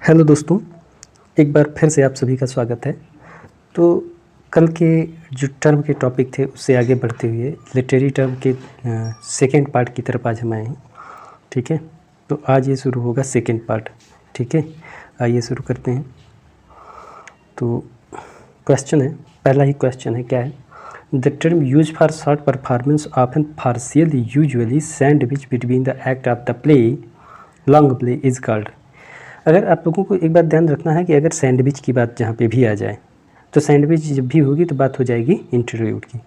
Hello दोस्तों, एक बार फिर से आप सभी का स्वागत है। तो कल के जो टर्म के टॉपिक थे उससे आगे बढ़ते हुए लिटरेरी टर्म के सेकंड पार्ट की तरफ आज हम आए हैं। ठीक है, तो आज ये शुरू होगा सेकंड पार्ट। ठीक है, आइए शुरू करते हैं। तो क्वेश्चन है, पहला ही क्वेश्चन है, क्या है? The term use for short performance often partially usually sandwich between the act of the play long play is called. अगर आप लोगों को एक बात ध्यान रखना है कि अगर सैंडविच की बात जहाँ पे भी आ जाए तो सैंडविच जब भी होगी तो बात हो जाएगी इंटरव्यूट की।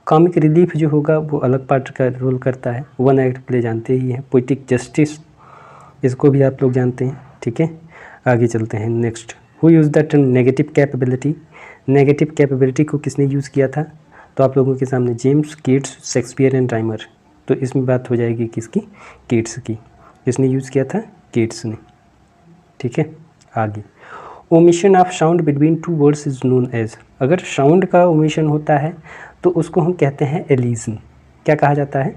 कॉमिक रिलीफ जो होगा वो अलग पार्ट का रोल करता है। वन एक्ट प्ले जानते ही हैं। पोइटिक जस्टिस, इसको भी आप लोग जानते हैं। ठीक है, आगे चलते हैं। Next, who use the term negative capability. Negative capability को किसने यूज़ किया था? तो आप लोगों के सामने James, Keats, Shakespeare and Rymer. तो इसमें बात हो जाएगी किसकी? कीट्स की। किसने यूज़ किया था? कीट्स ने। ठीक है, आगे, omission of sound between two words is known as. अगर साउंड का ओमिशन होता है तो उसको हम कहते हैं एलिजन। क्या कहा जाता है?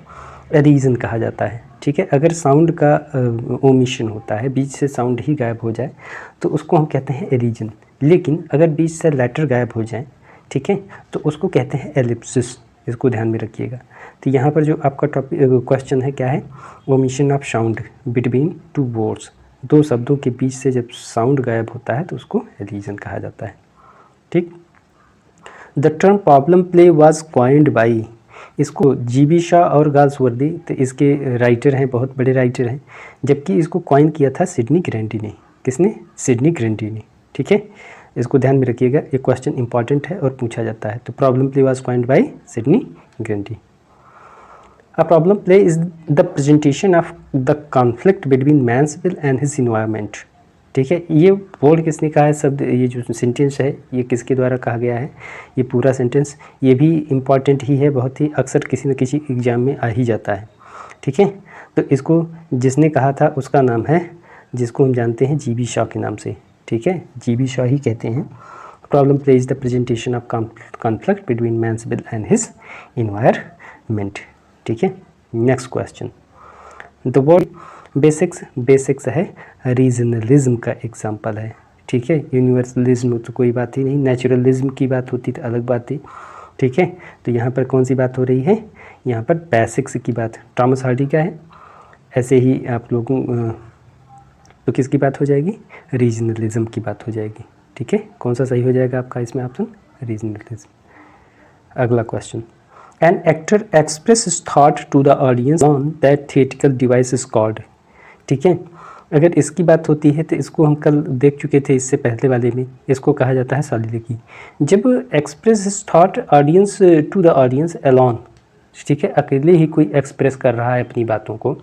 एलिजन कहा जाता है। ठीक है, अगर साउंड का ओमिशन होता है, बीच से साउंड ही गायब हो जाए तो उसको हम कहते हैं एलिजन। लेकिन अगर बीच से लेटर गायब हो जाए, ठीक है, तो उसको कहते हैं एलिप्सिस। इसको ध्यान में रखिएगा। तो यहाँ पर जो आपका टॉपिक क्वेश्चन है, क्या है? Omission of sound between two words, दो शब्दों के बीच से जब साउंड गायब होता है तो उसको एलिजन कहा जाता है। ठीक। The term problem play was coined by, इसको जीबी शाह और गाल्सवर्दी, तो इसके राइटर हैं, बहुत बड़े राइटर हैं, जबकि इसको कॉइन किया था सिडनी ग्रैंडी ने। किसने? सिडनी ग्रैंडी ने। ठीक है, इसको ध्यान में रखिएगा, ये क्वेश्चन इंपॉर्टेंट है और पूछा जाता है। तो problem play was coined by Sydney Grundy. A problem play is the presentation of the conflict between man's will and his environment। ठीक है, ये वर्ड किसने कहा है? शब्द, ये जो सेंटेंस है ये किसके द्वारा कहा गया है? ये पूरा सेंटेंस, ये भी इम्पॉर्टेंट ही है, बहुत ही अक्सर किसी न किसी एग्जाम में आ ही जाता है। ठीक है, तो इसको जिसने कहा था उसका नाम है, जिसको हम जानते हैं जीबी शॉ के नाम से। ठीक है, जीबी शॉ ही कहते हैं। Problem play is the presentation of conflict between man's will and his environment. ठीक है, next question, the word basics. Basics है रीजनलिज्म का एग्जाम्पल है। ठीक है, यूनिवर्सलिज्म तो कोई बात ही नहीं, नेचुरलिज्म की बात होती तो अलग बात थी। ठीक है, तो यहाँ पर कौन सी बात हो रही है? यहाँ पर बेसिक्स की बात टॉमस हार्डी का है। ऐसे ही आप लोगों तो किसकी बात हो जाएगी? रीजनलिज्म की बात हो जाएगी। ठीक है, कौन सा सही हो जाएगा आपका इसमें ऑप्शन? रीजनलिज्म। अगला question, An actor expresses thought to the audience on that theatrical device is called। ठीक है, अगर इसकी बात होती है तो इसको हम कल देख चुके थे, इससे पहले वाले में। इसको कहा जाता है soliloquy। जब express his thought audience to the audience alone, ठीक है, अकेले ही कोई एक्सप्रेस कर रहा है अपनी बातों को,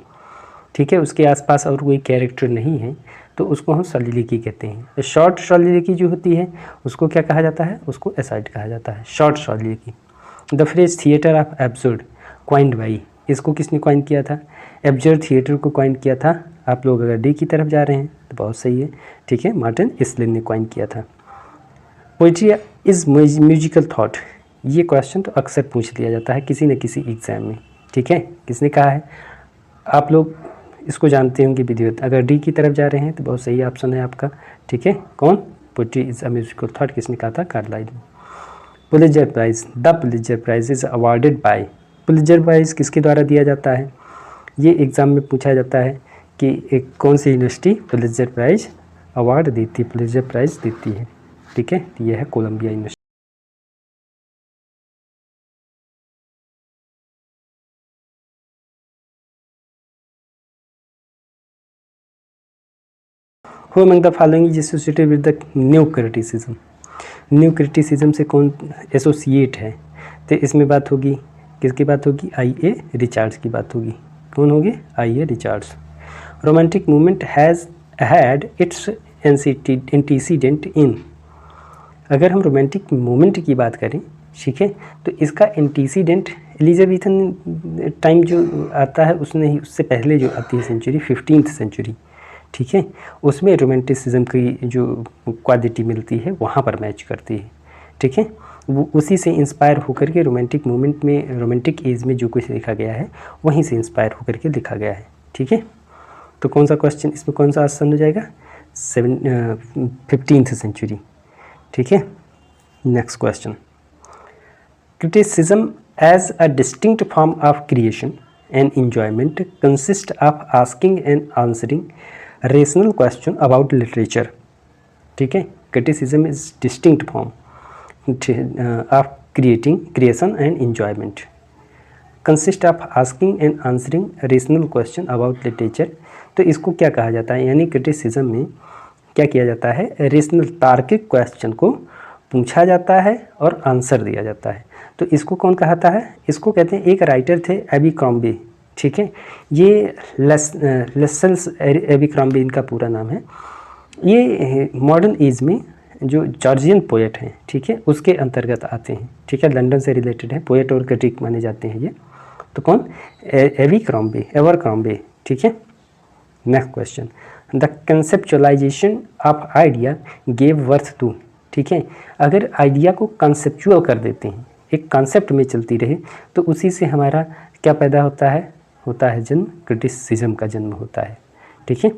ठीक है, उसके आसपास और कोई कैरेक्टर नहीं है, तो उसको हम soliloquy कहते हैं। शॉर्ट soliloquy जो होती है उसको क्या कहा जाता है? उसको aside कहा जाता है, short soliloquy। The phrase theatre of absurd coined by, इसको किसने क्वाइन किया था? एब्सर्ड थिएटर को क्वाइन किया था। आप लोग अगर डी की तरफ जा रहे हैं तो बहुत सही है। ठीक है, मार्टिन इसलिन ने क्वाइन किया था। पोइट्री इज म्यूजिकल थॉट, ये क्वेश्चन तो अक्सर पूछ लिया जाता है किसी न किसी एग्जाम में। ठीक है, किसने कहा है? आप लोग इसको जानते होंगे विधिवत। अगर डी की तरफ जा रहे हैं तो बहुत सही ऑप्शन है आपका। ठीक है, कौन? Poetry is a musical thought किसने कहा था? Carlyle. Pulitzer prize, the Pulitzer prize is awarded by. Pulitzer prize किसके द्वारा दिया जाता है? ये एग्ज़ाम में पूछा जाता है कि एक कौन सी यूनिवर्सिटी पुलित्जर प्राइज़ अवार्ड देती, पुलित्जर प्राइज़ देती है। ठीक है, तो यह है Columbia university. Who among the following is associated with the new criticism. New criticism से कौन एसोसिएट है? तो इसमें बात होगी किसकी बात होगी? आई.ए. रिचर्ड्स की बात होगी। कौन होगी? I A. Richards. Romantic movement has had its antecedent in. अगर हम रोमांटिक मूवमेंट की बात करें, ठीक है, तो इसका एंटीसीडेंट एलिजाबेथन टाइम जो आता है उसने ही, उससे पहले जो आती है सेंचुरी, 15th सेंचुरी, ठीक है, उसमें रोमांटिसिज्म की जो क्वालिटी मिलती है वहाँ पर मैच करती है। ठीक है, वो उसी से इंस्पायर होकर के रोमांटिक मूवमेंट में, रोमांटिक एज में जो कुछ लिखा गया है वहीं से इंस्पायर होकर के लिखा गया है। ठीक है, तो कौन सा क्वेश्चन इसमें कौन सा आंसर हो जाएगा? 15th century. ठीक है, next question, criticism as a distinct form of creation and enjoyment consists of asking and answering rational question about literature. ठीक है, criticism is distinct form of creation and enjoyment consist of asking and answering rational question about literature. तो इसको क्या कहा जाता है, यानी criticism में क्या किया जाता है, रेशनल तार्किक क्वेश्चन को पूछा जाता है और आंसर दिया जाता है। तो इसको कौन कहता है, इसको कहते हैं, एक राइटर थे एबिक्रॉम्बी। ठीक है, ये लेसल्स एबिक्रॉम्बी इनका पूरा नाम है। ये मॉडर्न एज में जो जॉर्जियन पोएट हैं, ठीक है, उसके अंतर्गत आते हैं। ठीक है, लंदन से रिलेटेड है, पोएट और क्रिटिक माने जाते हैं ये। तो कौन, एवरक्रॉम्बी। ठीक है, next question, the conceptualization of idea gave worth to. ठीक है, अगर आइडिया को कंसेप्चुअल कर देते हैं, एक कॉन्सेप्ट में चलती रहे, तो उसी से हमारा क्या पैदा होता है जन्म, क्रिटिसिज्म का जन्म होता है। ठीक है,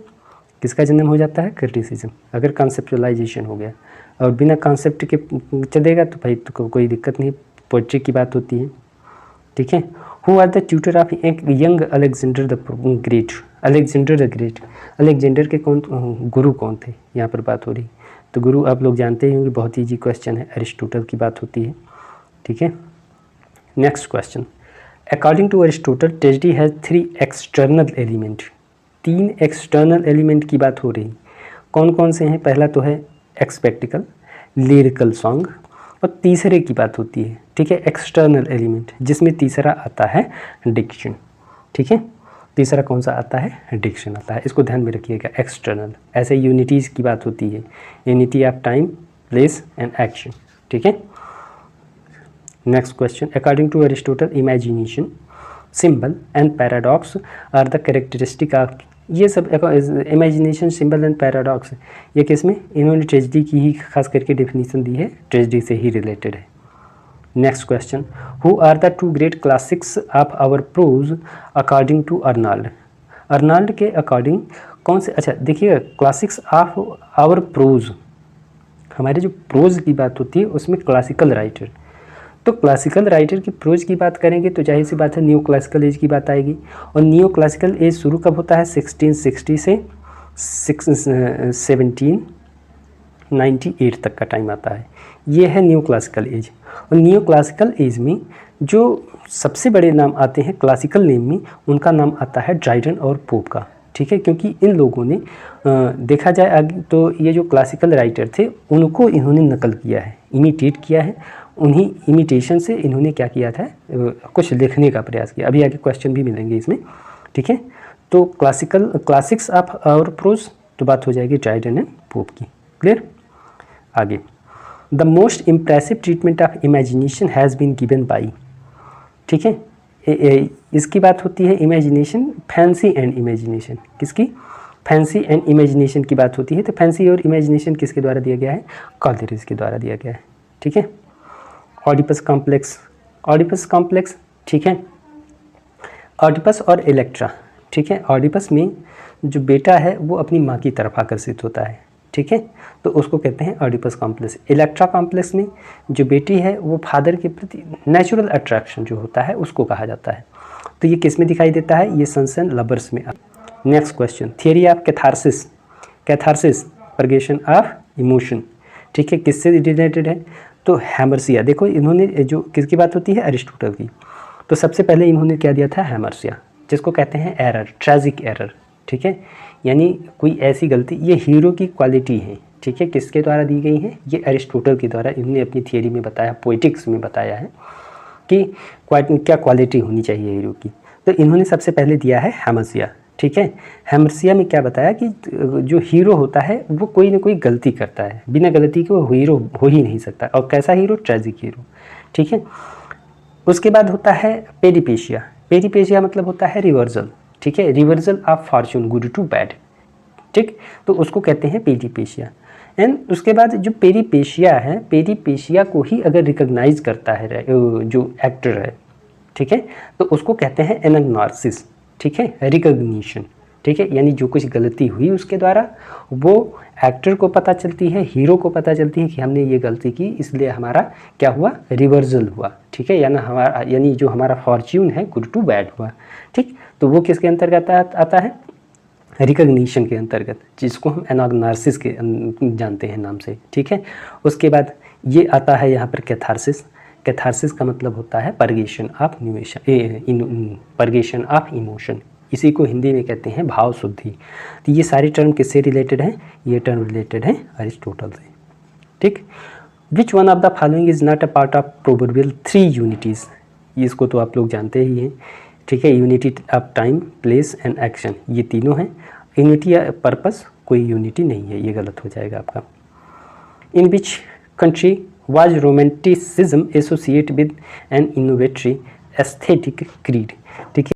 किसका जन्म हो जाता है, क्रिटिसिज्म, अगर कॉन्सेप्चुअलाइजेशन हो गया। और बिना कॉन्सेप्ट के चलेगा तो भाई तो कोई दिक्कत नहीं, पोइट्री की बात होती है। ठीक है, who are the tutor of young Alexander the Great. Alexander के कौन गुरु कौन थे, यहाँ पर बात हो रही। तो गुरु आप लोग जानते ही होंगे, बहुत ईजी क्वेश्चन है, अरिस्टोटल की बात होती है। ठीक है, next question, according to Aristotle tragedy has 3 external element. 3 external element की बात हो रही, कौन कौन से हैं, पहला तो है एक्सपेक्टिकल, लिरिकल सॉन्ग, और तीसरे की बात होती है। ठीक है, एक्सटर्नल एलिमेंट, जिसमें तीसरा आता है डिक्शन। ठीक है, तीसरा कौन सा आता है, डिक्शन आता है, इसको ध्यान में रखिएगा, एक्सटर्नल। ऐसे यूनिटीज़ की बात होती है, unity of time, place and action. ठीक है, next question, according to Aristotle imagination, symbol and paradox are the characteristic of. ये सब इमेजिनेशन, सिंबल एंड पैराडॉक्स, ये किसमें, इन्होंने ट्रेजेडी की ही खास करके डेफिनेशन दी है, ट्रेजेडी से ही रिलेटेड है। Next question, who are the 2 great classics of our prose according to Arnold. Arnold के अकॉर्डिंग कौन से, अच्छा देखिएगा, क्लासिक्स ऑफ आवर प्रोज, हमारे जो प्रोज की बात होती है उसमें क्लासिकल राइटर, तो क्लासिकल राइटर की प्रोज की बात करेंगे तो जाहिर सी बात है न्यू क्लासिकल एज की बात आएगी। और न्यू क्लासिकल एज शुरू कब होता है, 1660 से 1798 तक का टाइम आता है, ये है न्यू क्लासिकल एज। और न्यू क्लासिकल एज में जो सबसे बड़े नाम आते हैं क्लासिकल नेम में, उनका नाम आता है ड्राइडन और पोप का। ठीक है, क्योंकि इन लोगों ने देखा जाए आगे तो ये जो क्लासिकल राइटर थे उनको इन्होंने नकल किया है, इमिटेट किया है, उन्हीं इमिटेशन से इन्होंने क्या किया था, कुछ लिखने का प्रयास किया। अभी आगे क्वेश्चन भी मिलेंगे इसमें। ठीक है, तो क्लासिक्स ऑफ आवर प्रोज, तो बात हो जाएगी ड्राइडन एंड पोप की। क्लियर, आगे, the most impressive treatment of imagination has been given by. ठीक है, इसकी बात होती है इमेजिनेशन, फैंसी एंड इमेजिनेशन, किसकी, फैंसी एंड इमेजिनेशन की बात होती है। तो फैंसी और इमेजिनेशन किसके द्वारा दिया गया है, कॉलरिज के द्वारा दिया गया है। ठीक है, ऑडिपस कॉम्प्लेक्स, ठीक है, ऑडिपस और इलेक्ट्रा। ठीक है, ऑडिपस में जो बेटा है वो अपनी माँ की तरफ आकर्षित होता है। ठीक है, तो उसको कहते हैं ऑडिपस कॉम्प्लेक्स। इलेक्ट्रा कॉम्प्लेक्स में जो बेटी है वो फादर के प्रति नेचुरल अट्रैक्शन जो होता है उसको कहा जाता है। तो ये किस में दिखाई देता है, ये सन्स एंड लवर्स में। Next question, theory of catharsis purgation of emotion. ठीक है, किससे रिलेटेड है, तो हैमर्सिया। देखो इन्होंने जो किसकी बात होती है, अरिस्टोटल की। तो सबसे पहले इन्होंने क्या दिया था, हैमर्सिया, जिसको कहते हैं एरर, ट्रेजिक एरर। ठीक है, यानी कोई ऐसी गलती, ये हीरो की क्वालिटी है। ठीक है, किसके द्वारा दी गई है, ये अरिस्टोटल के द्वारा इन्होंने अपनी थियरी में बताया, पोइटिक्स में बताया है कि क्या क्वालिटी होनी चाहिए हीरो की। तो इन्होंने सबसे पहले दिया है हैमर्सिया। ठीक है, हैमर्सिया में क्या बताया कि जो हीरो होता है वो कोई ना कोई गलती करता है, बिना गलती के वो हीरो हो ही नहीं सकता। और कैसा हीरो, ट्रेजिक हीरो। ठीक है, उसके बाद होता है पेरिपेशिया मतलब होता है रिवर्सल। ठीक है, reversal of fortune, good to bad. ठीक, तो उसको कहते हैं पेरिपेशिया। एंड उसके बाद जो पेरिपेशिया है, पेरिपेशिया को ही अगर रिकॉग्नाइज करता है जो एक्टर है, ठीक है, तो उसको कहते हैं एनाग्नोसिस। ठीक है, रिकॉग्निशन। ठीक है, यानी जो कुछ गलती हुई उसके द्वारा वो एक्टर को पता चलती है, हीरो को पता चलती है कि हमने ये गलती की, इसलिए हमारा क्या हुआ, रिवर्सल हुआ। ठीक है, यानी जो हमारा फॉर्च्यून है गुड टू बैड हुआ। ठीक, तो वो किसके अंतर्गत आता है, रिकग्निशन के अंतर्गत, जिसको हम एनाग्नार्सिस के जानते हैं नाम से। ठीक है, उसके बाद ये आता है यहाँ पर कैथारसिस। कैथारसिस का मतलब होता है परगेशन ऑफ इमोशन, इसी को हिंदी में कहते हैं भाव शुद्धि। तो ये सारे टर्म किससे रिलेटेड हैं, ये टर्म रिलेटेड हैं अरिस्टोटल से। ठीक, which one of the following is not a part of proverbial 3 unities, इसको तो आप लोग जानते ही हैं। ठीक है, unity of time, place and action, ये तीनों हैं। यूनिटी या पर्पस, कोई यूनिटी नहीं है, ये गलत हो जाएगा आपका। In which country was romanticism associate with an innovatory aesthetic creed. ठीक है,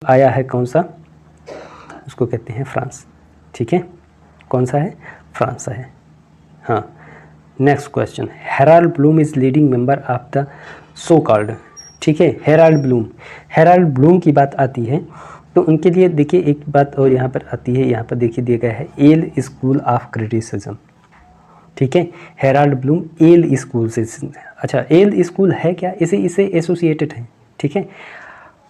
आया है कौन सा, उसको कहते हैं फ्रांस। ठीक है, कौन सा है, फ्रांस है। हाँ, next question, Herald Bloom is leading member of the so called. ठीक है, हेराल्ड ब्लूम की बात आती है तो उनके लिए देखिए एक बात और यहाँ पर आती है, यहाँ पर देखिए दिया गया है येल स्कूल ऑफ क्रिटिसिज्म। ठीक है, हेराल्ड ब्लूम येल स्कूल से, अच्छा येल स्कूल है क्या, इसे एसोसिएटेड है। ठीक है,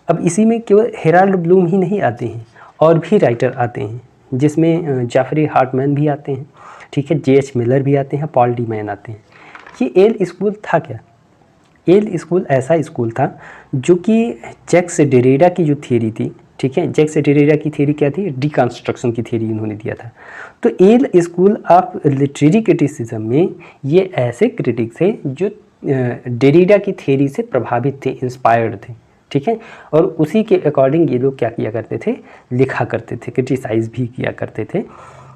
अब इसी में केवल हेराल्ड ब्लूम ही नहीं आते हैं, और भी राइटर आते हैं, जिसमें जेफरी हार्टमैन भी आते हैं। ठीक है, J.H. मिलर भी आते हैं, पॉल डी मैन आते हैं। ये येल स्कूल था क्या, येल स्कूल ऐसा स्कूल था जो कि जैक्स डेरिडा की जो थियरी थी, ठीक है, जैक्स डेरिडा की थियरी क्या थी, डिकंस्ट्रक्शन की थियरी इन्होंने दिया था। तो Yale school of literary criticism में ये ऐसे क्रिटिक्स थे जो डेरिडा की थियरी से प्रभावित थे, इंस्पायर्ड थे। ठीक है, और उसी के अकॉर्डिंग ये लोग क्या किया करते थे, लिखा करते थे, क्रिटिसाइज भी किया करते थे।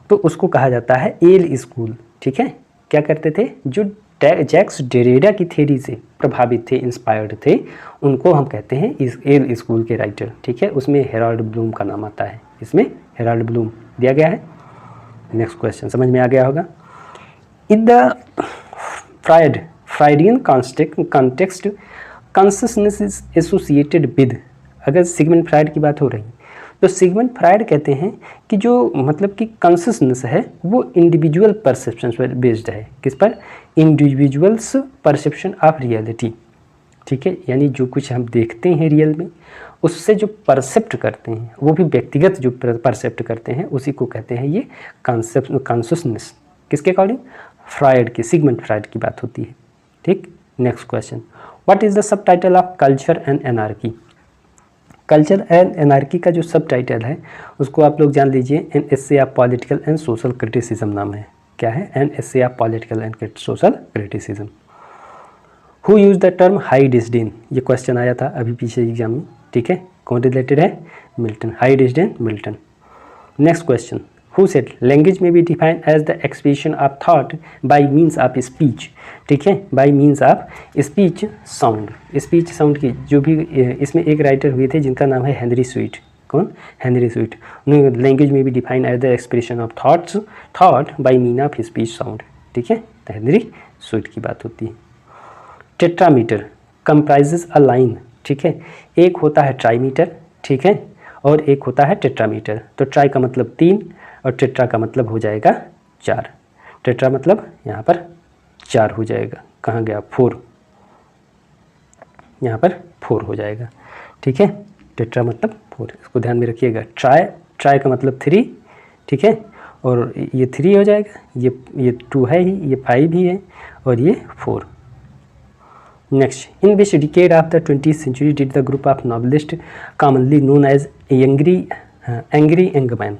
तो उसको कहा जाता है येल स्कूल। ठीक है, क्या करते थे, जो जैक्स डेरिडा की थ्योरी से प्रभावित थे, इंस्पायर्ड थे, उनको हम कहते हैं इस येल स्कूल के राइटर। ठीक है, उसमें हेराल्ड ब्लूम का नाम आता है, इसमें हेराल्ड ब्लूम दिया गया है। नेक्स्ट क्वेश्चन समझ में आ गया होगा। In the Freudian context consciousness is associated with, अगर सिगमंड फ्राइड की बात हो रही तो सिगमंड फ्राइड कहते हैं कि जो मतलब कि कॉन्शसनेस है वो इंडिविजुअल परसेप्शन पर बेस्ड है। किस पर, इंडिविजुअल्स परसेप्शन ऑफ रियलिटी। ठीक है, यानी जो कुछ हम देखते हैं रियल में, उससे जो परसेप्ट करते हैं, वो भी व्यक्तिगत जो परसेप्ट करते हैं, उसी को कहते हैं ये कॉन्शसनेस। किसके अकॉर्डिंग, फ्राइड की, सिगमंड फ्राइड की बात होती है। ठीक, next question, what is the sub title of culture and anarchy. Culture and anarchy का जो सब टाइटल है उसको आप लोग जान लीजिए, an essay of political and social criticism नाम है। क्या है, an essay of political and social criticism. Who use the term high disdain, ये क्वेश्चन आया था अभी पीछे एग्जाम में। ठीक है, कौन रिलेटेड है, Milton, high disdain Milton. Next question, who said language may be defined as the expression of thought by means of speech. ठीक है, by means of speech sound, speech sound की जो भी, इसमें एक राइटर हुए थे जिनका नाम है हेनरी स्वीट। कौन, हेनरी स्वीट। लैंग्वेज में भी defined as the expression of thought by mean of speech sound. ठीक है, तो हेनरी स्वीट की बात होती है। Tetrameter comprises a line. ठीक है, एक होता है ट्राईमीटर, ठीक है, और एक होता है टेट्रामीटर। तो ट्राई का मतलब 3 और टेट्रा का मतलब हो जाएगा 4। टेट्रा मतलब यहाँ पर 4 हो जाएगा, कहाँ गया 4, यहाँ पर 4 हो जाएगा। ठीक है, टेट्रा मतलब 4, इसको ध्यान में रखिएगा। ट्राई का मतलब 3, ठीक है, और ये 3 हो जाएगा, ये 2 है ही, ये 5 ही है, और ये 4। Next, in which decade of the 20th century did the group of novelist commonly known as angry young man.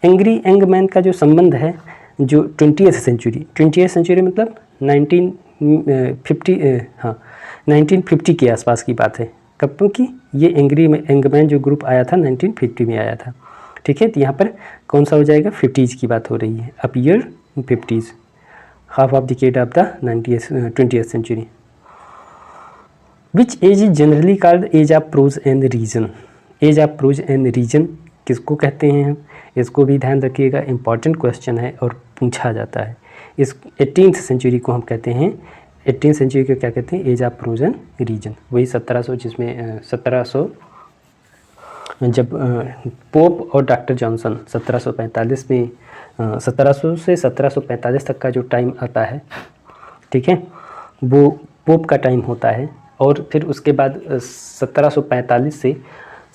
Angry young man का जो संबंध है जो 20th सेंचुरी मतलब 1950 के आसपास की बात है। कब की, ये एंग्री यंगमैन जो ग्रुप आया था 1950 में आया था। ठीक है, तो यहाँ पर कौन सा हो जाएगा, 50s की बात हो रही है, अब year 50s, half of decade of the 20th century. Which age is generally called age of prose and reason. Age of prose and reason किसको कहते हैं हम, इसको भी ध्यान रखिएगा, इंपॉर्टेंट क्वेश्चन है और पूछा जाता है। इस 18th सेंचुरी को हम कहते हैं, 18th सेंचुरी को क्या कहते हैं, age of prose and reason. वही 1700 जिसमें 1700 जब पोप और डॉक्टर जॉनसन 1745 में 1700 से 1745 तक का जो टाइम आता है, ठीक है, वो पोप का टाइम होता है। और फिर उसके बाद 1745 से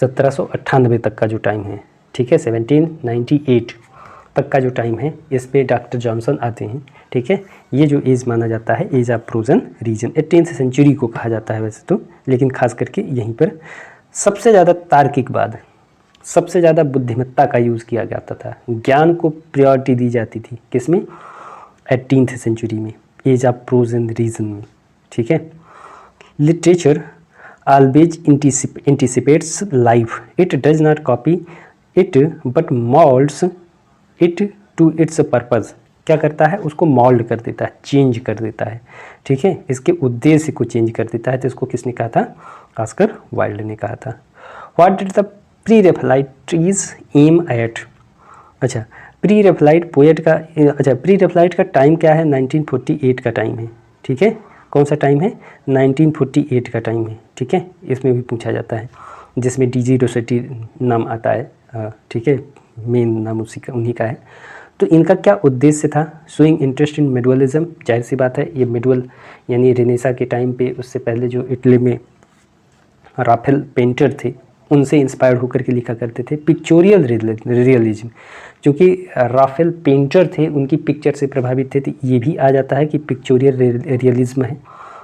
1798 तक का जो टाइम है, ठीक है, 1798 तक का जो टाइम है, इस पे डॉक्टर जॉनसन आते हैं, ठीक है। ये जो एज माना जाता है age of prose and reason, 18th century को कहा जाता है वैसे तो, लेकिन खास करके यहीं पर सबसे ज़्यादा तार्किकवाद, सबसे ज़्यादा बुद्धिमत्ता का यूज़ किया जाता था, ज्ञान को प्रायोरिटी दी जाती थी, किसमें, 18th सेंचुरी में, age of prose and reason में, ठीक है। Literature always anticipates life. It does not copy it but molds it to its purpose. क्या करता है, उसको मोल्ड कर देता है, चेंज कर देता है, ठीक है, इसके उद्देश्य को चेंज कर देता है। तो इसको किसने कहा था, ऑस्कर वाइल्ड ने कहा था। What did the pre Raphaelites aim at. अच्छा, प्री रेफलाइट पोएट का, अच्छा प्री रेफलाइट का टाइम क्या है, 1948 का टाइम है, ठीक है। कौन सा टाइम है, 1948 का टाइम है, ठीक है। इसमें भी पूछा जाता है, जिसमें डीजी रोसेटी नाम आता है, ठीक है, मेन नाम उसी का, उन्हीं का है। तो इनका क्या उद्देश्य था, शोइंग इंटरेस्ट इन मेडुअलिज्म। जाहिर सी बात है, ये मेडुअल यानी रेनेसा के टाइम पे, उससे पहले जो इटली में राफेल पेंटर थे, उनसे इंस्पायर्ड होकर के लिखा करते थे। पिक्चोरियल रियलिज्म, क्योंकि राफेल पेंटर थे, उनकी पिक्चर से प्रभावित थे, तो ये भी आ जाता है कि पिक्चोरियल रियलिज्म है,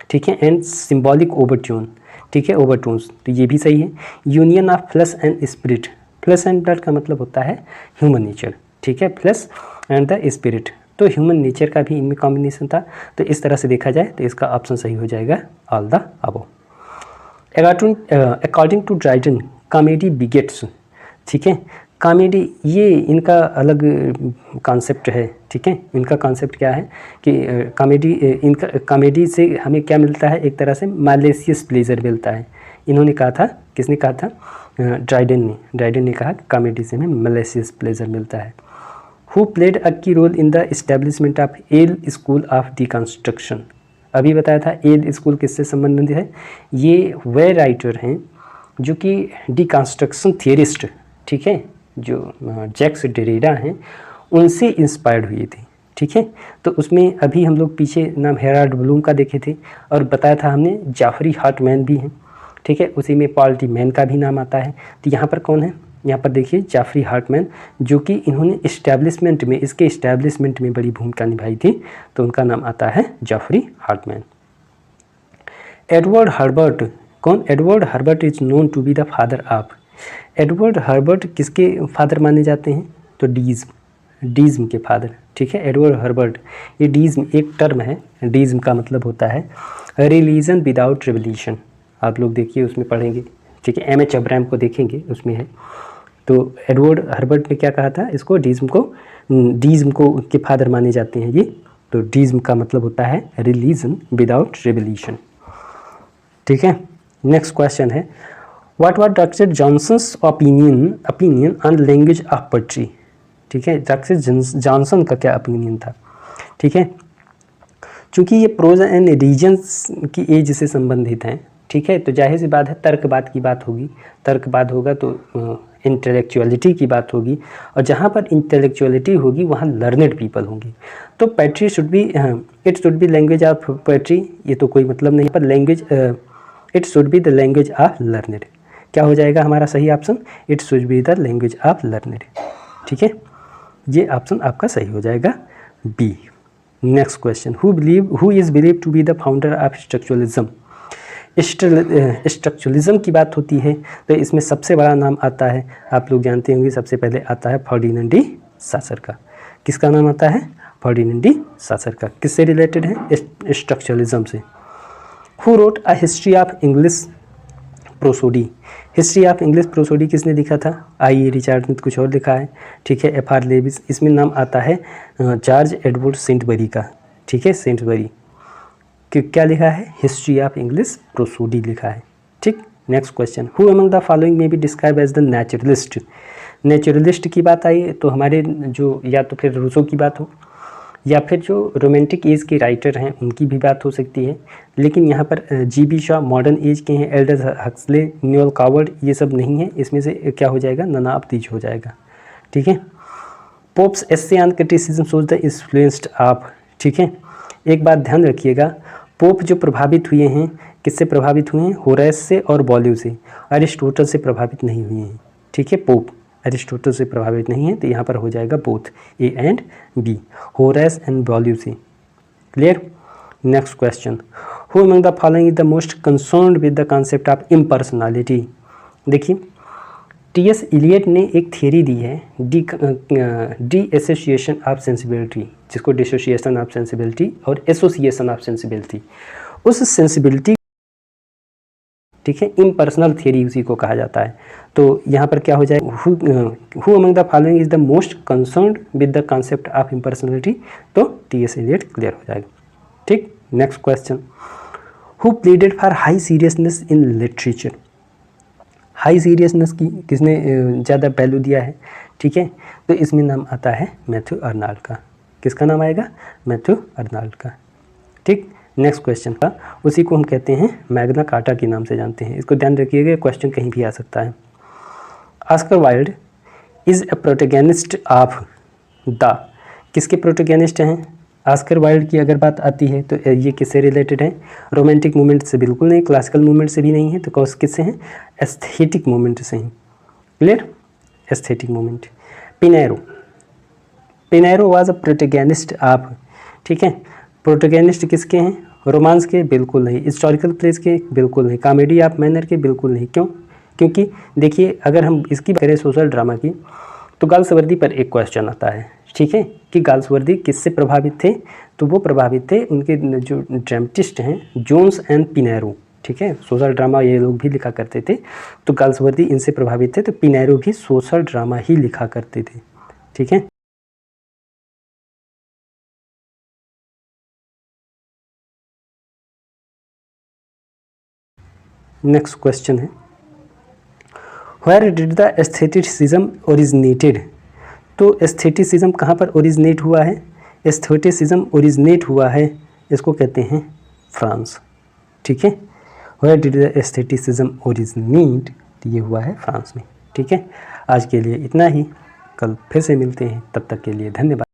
ठीक है। एंड सिंबॉलिक ओवरटोन, ठीक है, ओवरटोन्स, तो ये भी सही है। Union of flash and spirit, flash and blood का मतलब होता है ह्यूमन नेचर, ठीक है, फ्लैश एंड द स्पिरिट, तो ह्यूमन नेचर का भी इनमें कॉम्बिनेशन था। तो इस तरह से देखा जाए तो इसका ऑप्शन सही हो जाएगा all the above. According to Dryden comedy begets, ठीक है, कॉमेडी ये इनका अलग कॉन्सेप्ट है, ठीक है। इनका कॉन्सेप्ट क्या है कि कॉमेडी, इनका कॉमेडी से हमें क्या मिलता है, एक तरह से मैलेशियस प्लेजर मिलता है। इन्होंने कहा था, किसने कहा था, ड्राइडन ने कहा कॉमेडी से हमें मैलेशियस प्लेजर मिलता है। Who played a key role in the establishment of Yale school of deconstruction. अभी बताया था येल स्कूल किससे संबंधित है, ये वे राइटर हैं जो कि डिकंस्ट्रक्शन थियरिस्ट, ठीक है, जो जैक्स डेरिडा हैं, उनसे इंस्पायर्ड हुई थी, ठीक है। तो उसमें अभी हम लोग पीछे नाम हेराल्ड ब्लूम का देखे थे, और बताया था हमने जेफरी हार्टमैन भी हैं, ठीक है, उसी में पॉल टी मैन का भी नाम आता है। तो यहाँ पर कौन है, यहाँ पर देखिए जेफरी हार्टमैन, जो कि इन्होंने इस्टेब्लिशमेंट में, इसके इस्टेब्लिशमेंट में बड़ी भूमिका निभाई थी, तो उनका नाम आता है जेफरी हार्टमैन। एडवर्ड हर्बर्ट, कौन, Edward Herbert is known to be the father of. Edward Herbert किसके फादर माने जाते हैं, तो डीज्म के फादर, ठीक है, एडवर्ड हर्बर्ट। ये डीज्म एक टर्म है, डीज्म का मतलब होता है रिलीजन विदाउट रिवोल्यूशन। आप लोग देखिए उसमें पढ़ेंगे, ठीक है, एम.एच. अब्राहम को देखेंगे, उसमें है। तो एडवर्ड हर्बर्ट ने क्या कहा था, इसको डीज्म को उनके फादर माने जाते हैं ये। तो डीज्म का मतलब होता है रिलीजन विदाउट रिवोल्यूशन, ठीक है। नेक्स्ट क्वेश्चन है, what was doctor Johnson's opinion on language of poetry, ठीक है, डॉक्टर जॉनसन का क्या ओपिनियन था, ठीक है। चूँकि ये प्रोज एंड रीजन्स की एज से संबंधित हैं, ठीक है, तो जाहिर सी बात है तर्कवाद की बात होगी, तर्कवाद होगा तो इंटेलेक्चुअलिटी की बात होगी, और जहाँ पर इंटेलेक्चुअलिटी होगी वहाँ लर्नेड पीपल होंगे। तो poetry should be, it should be language of poetry, ये तो कोई मतलब नहीं, पर language, it should be the language of learned. क्या हो जाएगा हमारा सही option, it should be the language of learned, ठीक है, ये ऑप्शन आपका सही हो जाएगा B. Next question, who is believe to be the founder of structuralism. Structuralism की बात होती है तो इसमें सबसे बड़ा नाम आता है, आप लोग जानते होंगे, सबसे पहले आता है फर्डिनेंड डी सासर का। किसका नाम आता है, फर्डिनेंड डी सासर का। किससे रिलेटेड है, स्ट्रक्चरलिज्म से। Who wrote a history of English prosody. History of English prosody किसने लिखा था, आई रिचार्ड ने कुछ और लिखा है, ठीक है, एफ.आर. लेविस। इसमें नाम आता है जॉर्ज एडवर्ड सेंटबरी का, ठीक है, सेंटबरी। कि क्या लिखा है, हिस्ट्री ऑफ इंग्लिश प्रोसोडी लिखा है। ठीक, next question, who among the following may be describe as the naturalist. Naturalist की बात आई तो हमारे जो या तो फिर रूसो की बात हो या फिर जो रोमांटिक एज के राइटर हैं उनकी भी बात हो सकती है, लेकिन यहाँ पर जी.बी. शॉ मॉडर्न एज के हैं, एल्डस हक्सले, न्यूअल कॉवर्ड, ये सब नहीं है, इसमें से क्या हो जाएगा, नन ऑफ दीज हो जाएगा। ठीक है, pops essay on criticism shows the influenced of. ठीक है, एक बात ध्यान रखिएगा, पोप जो प्रभावित हुए हैं, किससे प्रभावित हुए हैं, होरेस से और बॉल्यू से, अरिस्टोटल से प्रभावित नहीं हुए हैं। ठीक है, पोप अरिस्टोटल से प्रभावित नहीं है, तो यहाँ पर हो जाएगा both A and B, Horace and Boileau से। Clear. Next question, who among the following is the most concerned with the concept of impersonality. देखिए, टी.एस. इलियट ने एक थियरी दी है डी एसोसिएशन ऑफ सेंसिबिलिटी, जिसको डिसोसिएशन ऑफ सेंसिबिलिटी और association of sensibility, उस sensibility, ठीक है, इम्पर्सनल थियरी उसी को कहा जाता है। तो यहाँ पर क्या हो जाए, who among the following is the most concerned with the concept of impersonality, तो टी.एस. इलियट क्लियर हो जाएगा। ठीक, next question, who pleaded for high seriousness in literature. High seriousness की किसने ज़्यादा वैल्यू दिया है। ठीक है, तो इसमें नाम आता है मैथ्यू अर्नाल्ड का। किसका नाम आएगा, मैथ्यू अर्नाल्ड का। ठीक, नेक्स्ट क्वेश्चन का, उसी को हम कहते हैं मैग्ना कार्टा के नाम से जानते हैं। इसको ध्यान रखिएगा, क्वेश्चन कहीं भी आ सकता है। Oscar Wilde is a protagonist of the, किसके प्रोटोगेनिस्ट हैं, ऑस्कर वाइल्ड की अगर बात आती है तो ये किससे रिलेटेड है, रोमांटिक मूवमेंट से बिल्कुल नहीं, क्लासिकल मूवमेंट से भी नहीं है, तो किससे हैं, एस्थेटिक मूवमेंट से हैं। Clear, aesthetic movement. Pinero was a protagonist of. ठीक है, प्रोटोगेनिस्ट किसके हैं, रोमांस के बिल्कुल नहीं, हिस्टोरिकल प्लेस के बिल्कुल नहीं, कॉमेडी ऑफ मैनर के बिल्कुल नहीं। क्यों, क्योंकि देखिए अगर हम इसकी बात करें सोशल ड्रामा की, तो गाल्सवर्दी पर एक क्वेश्चन आता है। ठीक है, कि गाल्सवर्दी किससे प्रभावित थे, तो वो प्रभावित थे उनके जो ड्रामेटिस्ट हैं जोन्स एंड पिनेरो। ठीक है, सोशल ड्रामा ये लोग भी लिखा करते थे, तो गाल्सवर्दी इनसे प्रभावित थे, तो पिनेरो भी सोशल ड्रामा ही लिखा करते थे। ठीक है, नेक्स्ट क्वेश्चन है, where did the aestheticism originated. तो एस्थेटिसिज्म कहाँ पर ओरिजिनेट हुआ है, एस्थेटिसिज्म ओरिजिनेट हुआ है, इसको कहते हैं फ्रांस। ठीक है, where did the aestheticism originate, ये हुआ है फ्रांस में। ठीक है, आज के लिए इतना ही, कल फिर से मिलते हैं, तब तक के लिए धन्यवाद।